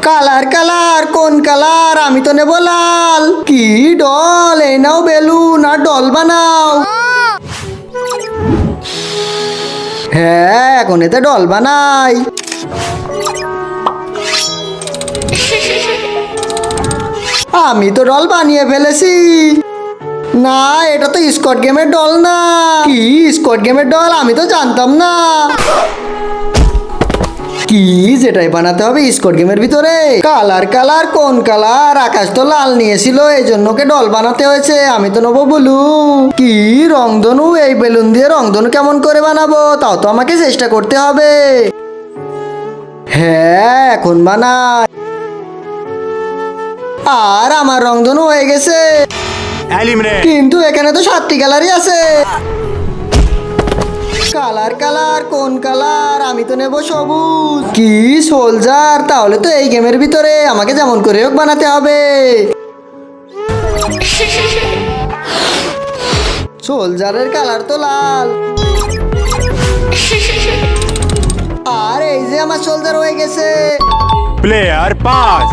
Colour colour কোন colour? আমি তো নেব লাল। কি ডল? এই নাও বেলুন আর ডল বানাও। হ্যাঁ, এখন এতে ডল বানাই। আমি তো ডল বানিয়ে ফেলেছি। না, এটা তো স্কট গেমের ডল না। কি স্কট গেমের ডল? আমি তো জানতাম না। কি যেটাই বানাতে হবে স্কট গেমের ভিতরে? কালার কালার কোন কালার? আকাশ তো লাল নিয়েছিল, এই জন্য ওকে ডল বানাতে হয়েছে। আমি তো নেবো ব্লু। কি রংধনু? এই বেলুন দিয়ে রংধনু কেমন করে বানাবো? তাও তো আমাকে চেষ্টা করতে হবে। হ্যাঁ, এখন বানাই। আর আমার রংধনু হয়ে গেছে। কিন্তু এখানে তো 7টি কালারই আছে। কালার কালার কোন কালার? আমি তো নেব সবুজ। কি সোলজার? তাহলে তো এই গেমের ভিতরে আমাকে যেমন করে হোক বানাতে হবে। সোলজারের কালার তো লাল। আর এই যে আমার সোলজার হয়ে গেছে। Player pass.